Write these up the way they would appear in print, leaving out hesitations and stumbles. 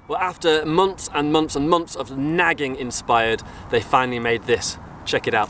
Well, after months and months and months of nagging Inspired, they finally made this. Check it out.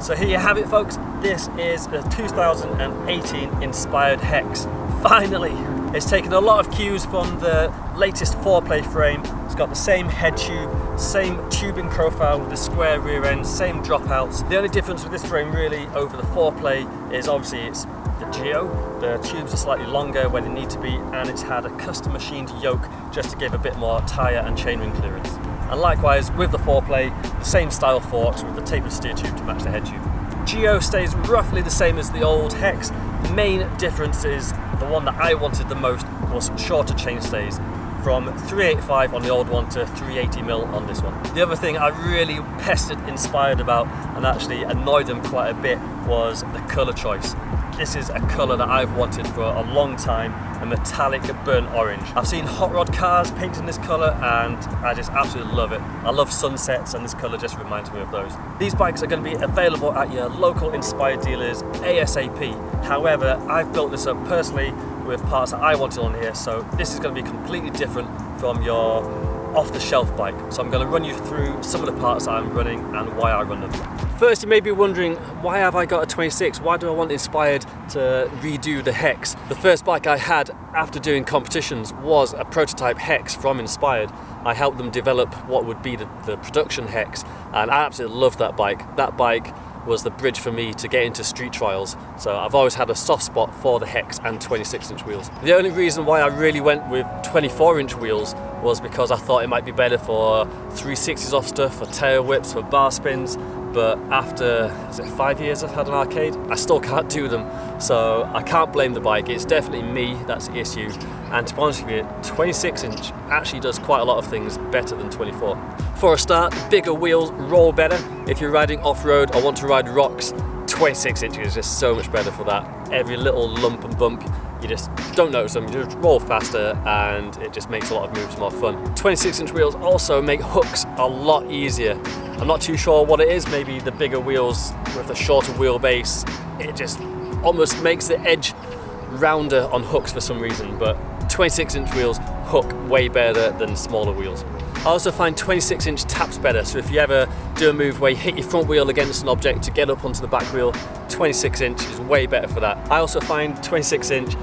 So here you have it, folks. This is a 2018 Inspired Hex. Finally! It's taken a lot of cues from the latest fourplay frame. It's got the same head tube, same tubing profile with the square rear end, same dropouts. The only difference with this frame really over the fourplay is obviously it's the Geo. The tubes are slightly longer where they need to be, and it's had a custom machined yoke just to give a bit more tyre and chainring clearance. And likewise with the fourplay, the same style forks with the tapered steer tube to match the head tube. Geo stays roughly the same as the old Hex. The main difference is the one that I wanted the most was shorter chainstays, from 385 on the old one to 380mm on this one. The other thing I really pestered Inspired about and actually annoyed them quite a bit was the colour choice. This is a colour that I've wanted for a long time, a metallic burnt orange. I've seen hot rod cars painting this colour and I just absolutely love it. I love sunsets and this colour just reminds me of those. These bikes are going to be available at your local Inspired dealers ASAP. However, I've built this up personally with parts that I wanted on here, so this is going to be completely different from your off-the-shelf bike. So I'm going to run you through some of the parts that I'm running and why I run them. First, you may be wondering, why have I got a 26? Why do I want Inspired to redo the Hex? The first bike I had after doing competitions was a prototype Hex from Inspired. I helped them develop what would be the production Hex, and I absolutely loved that bike. That bike was the bridge for me to get into street trials. So I've always had a soft spot for the Hex and 26-inch wheels. The only reason why I really went with 24-inch wheels was because I thought it might be better for 360s off stuff, for tail whips, for bar spins. But after, is it 5 years I've had an arcade, I still can't do them. So I can't blame the bike. It's definitely me that's the issue. And to be honest with you, 26-inch actually does quite a lot of things better than 24. For a start, bigger wheels roll better. If you're riding off-road or want to ride rocks, 26 inches is just so much better for that. Every little lump and bump, you just don't notice them, you just roll faster and it just makes a lot of moves more fun. 26-inch wheels also make hooks a lot easier. I'm not too sure what it is, maybe the bigger wheels with the shorter wheelbase, it just almost makes the edge rounder on hooks for some reason, but 26-inch wheels hook way better than smaller wheels. I also find 26-inch taps better, so if you ever do a move where you hit your front wheel against an object to get up onto the back wheel, 26-inch is way better for that. I also find 26-inch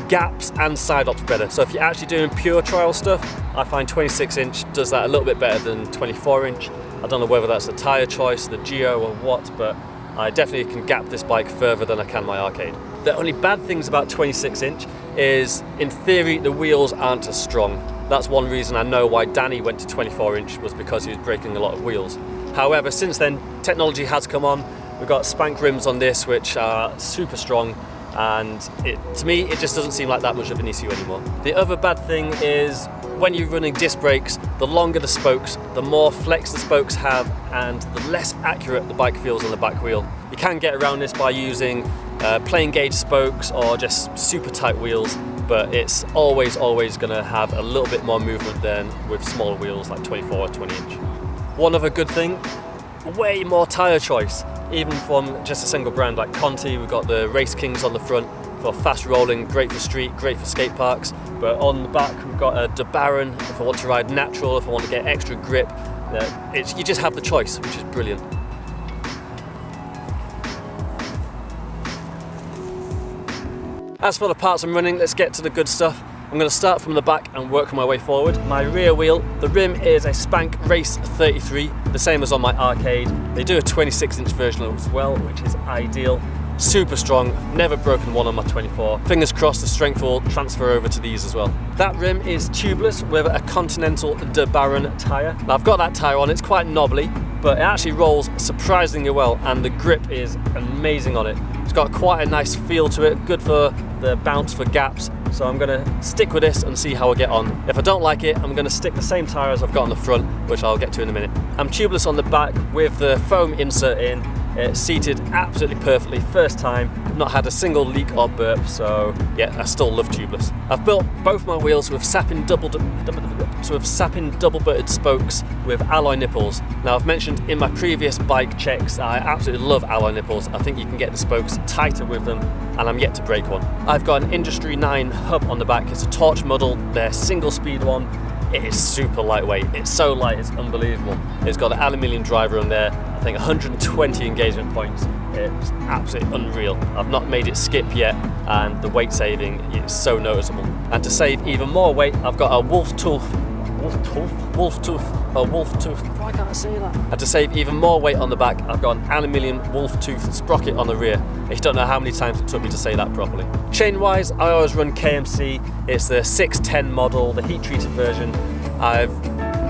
gaps and side ops better, so if you're actually doing pure trial stuff, I find 26-inch does that a little bit better than 24-inch. I don't know whether that's a tyre choice, the Geo or what, but I definitely can gap this bike further than I can my arcade. The only bad things about 26-inch is, in theory, the wheels aren't as strong. That's one reason I know why Danny went to 24-inch, was because he was breaking a lot of wheels. However, since then, technology has come on. We've got spank rims on this, which are super strong, and to me, it just doesn't seem like that much of an issue anymore. The other bad thing is, when you're running disc brakes, the longer the spokes, the more flex the spokes have, and the less accurate the bike feels on the back wheel. You can get around this by using plain gauge spokes or just super tight wheels, but it's always going to have a little bit more movement than with smaller wheels like 24 or 20-inch. One other good thing, way more tyre choice, even from just a single brand like Conti. We've got the Race Kings on the front for fast rolling, great for street, great for skate parks, but on the back we've got a De Baron if I want to ride natural, if I want to get extra grip. You just have the choice, which is brilliant. As for the parts I'm running, let's get to the good stuff. I'm going to start from the back and work my way forward. My rear wheel, the rim is a Spank Race 33, the same as on my arcade. They do a 26-inch version as well, which is ideal. Super strong, never broken one on my 24. Fingers crossed the strength will transfer over to these as well. That rim is tubeless with a Continental De Baron tyre. Now I've got that tyre on, it's quite knobbly, but it actually rolls surprisingly well and the grip is amazing on it. It's got quite a nice feel to it, good for the bounce for gaps, so I'm going to stick with this and see how I get on. If I don't like it, I'm going to stick the same tyre as I've got on the front, which I'll get to in a minute. I'm tubeless on the back with the foam insert in. It's seated absolutely perfectly, first time, not had a single leak or burp, so yeah, I still love tubeless. I've built both my wheels with Sapin double equipped with sapin double-butted spokes with alloy nipples. Now I've mentioned in my previous bike checks I absolutely love alloy nipples. I think you can get the spokes tighter with them, and I'm yet to break one. I've got an Industry 9 hub on the back. It's a torch model, their single speed one. It is super lightweight. It's so light, it's unbelievable. It's got an aluminium driver on there, I think 120 engagement points. It's absolutely unreal. I've not made it skip yet, and the weight saving is so noticeable. And to save even more weight, I've got a wolf tooth. Why can't I say that? And to save even more weight on the back, I've got an aluminium wolf tooth sprocket on the rear. If you don't know how many times it took me to say that properly. Chain wise, I always run KMC. It's the 610 model, the heat treated version. I've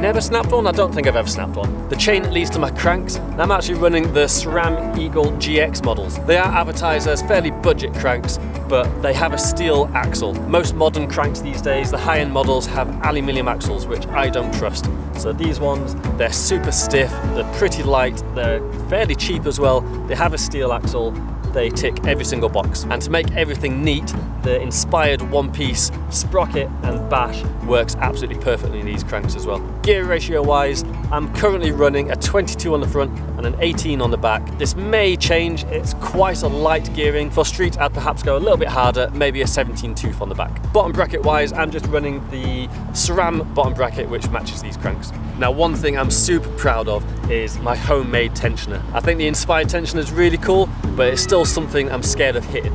never snapped one. I don't think I've ever snapped one. The chain leads to my cranks, and I'm actually running the SRAM Eagle GX models. They are advertised as fairly budget cranks, but they have a steel axle. Most modern cranks these days, the high-end models, have aluminium axles, which I don't trust. So these ones, they're super stiff, they're pretty light, they're fairly cheap as well. They have a steel axle. They tick every single box. And to make everything neat, the inspired one-piece sprocket and bash works absolutely perfectly in these cranks as well. Gear ratio wise, I'm currently running a 22 on the front and an 18 on the back. This may change, it's quite a light gearing. For street, I'd perhaps go a little bit harder, maybe a 17 tooth on the back. Bottom bracket wise, I'm just running the SRAM bottom bracket, which matches these cranks. Now, one thing I'm super proud of is my homemade tensioner. I think the inspired tensioner is really cool, but it's still something I'm scared of hitting.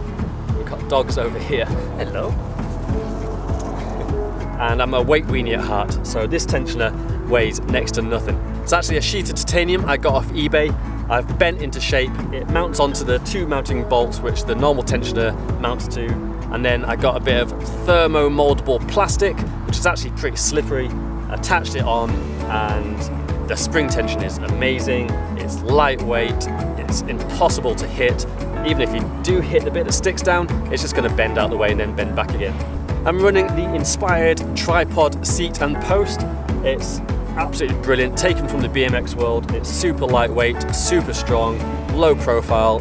We've got dogs over here. Hello. And I'm a weight weenie at heart, so this tensioner weighs next to nothing. It's actually a sheet of titanium I got off eBay. I've bent into shape. It mounts onto the two mounting bolts which the normal tensioner mounts to, and then I got a bit of thermo moldable plastic, which is actually pretty slippery. Attached it on, and the spring tension is amazing. It's lightweight, it's impossible to hit. Even if you do hit the bit that sticks down, it's just going to bend out the way and then bend back again. I'm running the inspired tripod seat and post. It's absolutely brilliant, taken from the BMX world. It's super lightweight, super strong, low profile.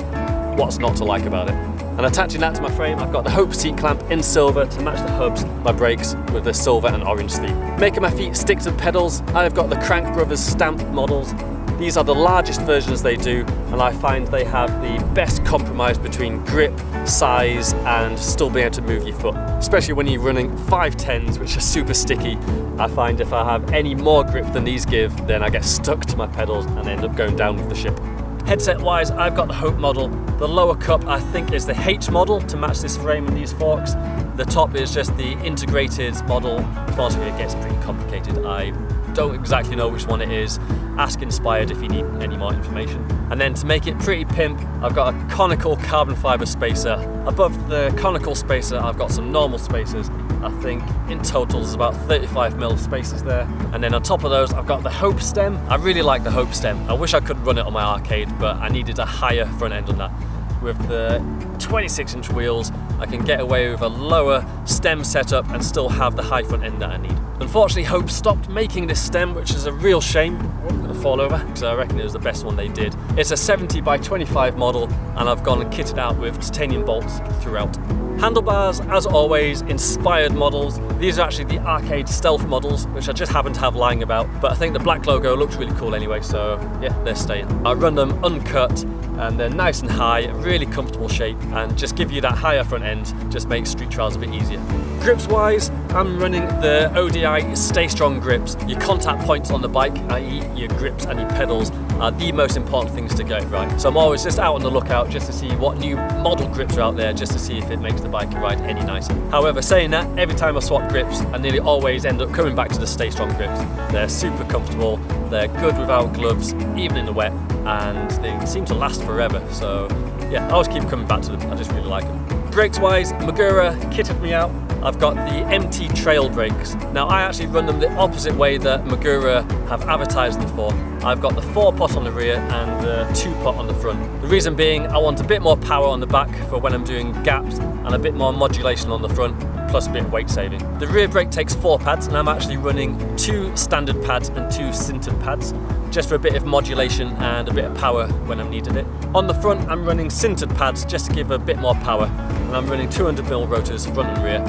What's not to like about it? And attaching that to my frame, I've got the Hope seat clamp in silver to match the hubs, my brakes, with the silver and orange theme. Making my feet stick to the pedals, I've got the Crank Brothers stamped models. These are the largest versions they do, and I find they have the best compromise between grip, size, and still being able to move your foot. Especially when you're running 510s, which are super sticky. I find if I have any more grip than these give, then I get stuck to my pedals and end up going down with the ship. Headset wise, I've got the Hope model. The lower cup I think is the H model to match this frame and these forks. The top is just the integrated model. To be honest with you, it gets pretty complicated. I don't exactly know which one it is. Ask Inspired if you need any more information. And then to make it pretty pimp, I've got a conical carbon fiber spacer. Above the conical spacer, I've got some normal spacers. I think in total there's about 35mm spacers there. And then on top of those, I've got the Hope stem. I really like the Hope stem. I wish I could run it on my arcade, but I needed a higher front end on that. With the 26-inch wheels, I can get away with a lower stem setup and still have the high front end that I need. Unfortunately, Hope stopped making this stem, which is a real shame. I'm gonna fall over because I reckon it was the best one they did. It's a 70x25 model, and I've gone and kitted out with titanium bolts throughout. Handlebars, as always, inspired models. These are actually the arcade stealth models, which I just happen to have lying about, but I think the black logo looks really cool anyway, so yeah, they're staying. I run them uncut, and they're nice and high, really comfortable shape, and just give you that higher front end, just makes street trials a bit easier. Grips wise, I'm running the ODI Stay Strong grips. Your contact points on the bike, i.e. your grips and your pedals, are the most important things to get right. So I'm always just out on the lookout just to see what new model grips are out there, just to see if it makes the bike ride any nicer. However, saying that, every time I swap grips, I nearly always end up coming back to the Stay Strong grips. They're super comfortable, they're good without gloves, even in the wet, and they seem to last forever. So yeah, I always keep coming back to them, I just really like them. Brakes wise, Magura kitted me out. I've got the MT trail brakes. Now I actually run them the opposite way that Magura have advertised them for. I've got the 4-pot on the rear and the 2-pot on the front. The reason being, I want a bit more power on the back for when I'm doing gaps and a bit more modulation on the front. plus a bit of weight saving. The rear brake takes 4 pads, and I'm actually running 2 standard pads and 2 sintered pads, just for a bit of modulation and a bit of power when I'm needed it. On the front, I'm running sintered pads just to give a bit more power, and I'm running 200mm rotors front and rear,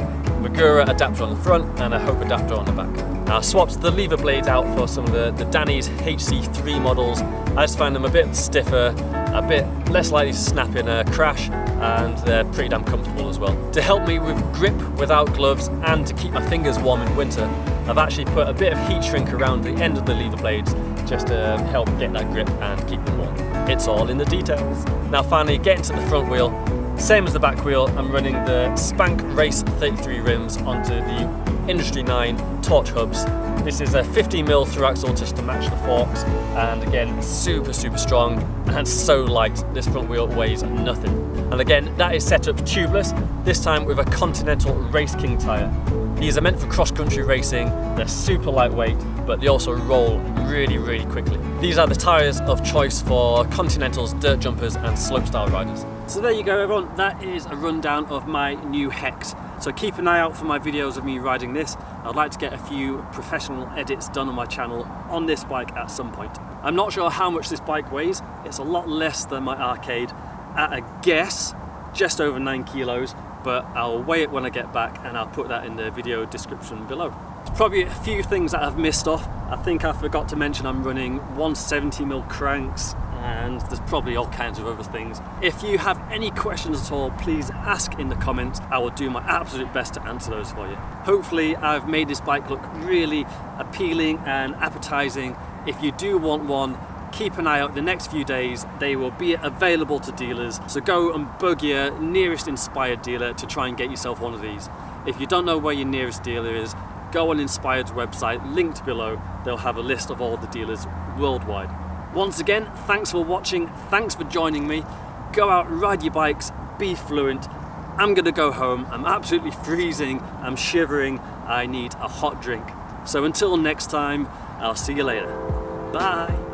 Magura adapter on the front and a Hope adapter on the back. Now I swapped the lever blades out for some of the Danny's HC3 models. I just find them a bit stiffer, a bit less likely to snap in a crash, and they're pretty damn comfortable as well. To help me with grip without gloves and to keep my fingers warm in winter, I've actually put a bit of heat shrink around the end of the lever blades just to help get that grip and keep them warm. It's all in the details. Now finally, getting to the front wheel, same as the back wheel, I'm running the Spank Race 33 rims onto the Industry 9 torch hubs. This is a 50mm through axle just to match the forks, and again, super strong and so light. This front wheel weighs nothing. And again, that is set up tubeless, this time with a Continental Race King tyre. These are meant for cross-country racing. They're super lightweight, but they also roll really quickly. These are the tyres of choice for Continental's dirt jumpers and slopestyle riders. So there you go everyone, that is a rundown of my new Hex. So keep an eye out for my videos of me riding this. I'd like to get a few professional edits done on my channel on this bike at some point. I'm not sure how much this bike weighs. It's a lot less than my Arcade. At a guess, just over 9 kilos, but I'll weigh it when I get back and I'll put that in the video description below. There's probably a few things that I've missed off. I think I forgot to mention I'm running 170mm cranks, and there's probably all kinds of other things. If you have any questions at all, please ask in the comments. I will do my absolute best to answer those for you. Hopefully I've made this bike look really appealing and appetizing. If you do want one, keep an eye out the next few days. They will be available to dealers, so go and bug your nearest Inspired dealer to try and get yourself one of these. If you don't know where your nearest dealer is, go on Inspired's website, linked below. They'll have a list of all the dealers worldwide. Once again, thanks for watching, thanks for joining me. Go out, ride your bikes, be fluent. I'm gonna go home, I'm absolutely freezing, I'm shivering, I need a hot drink. So until next time, I'll see you later. Bye.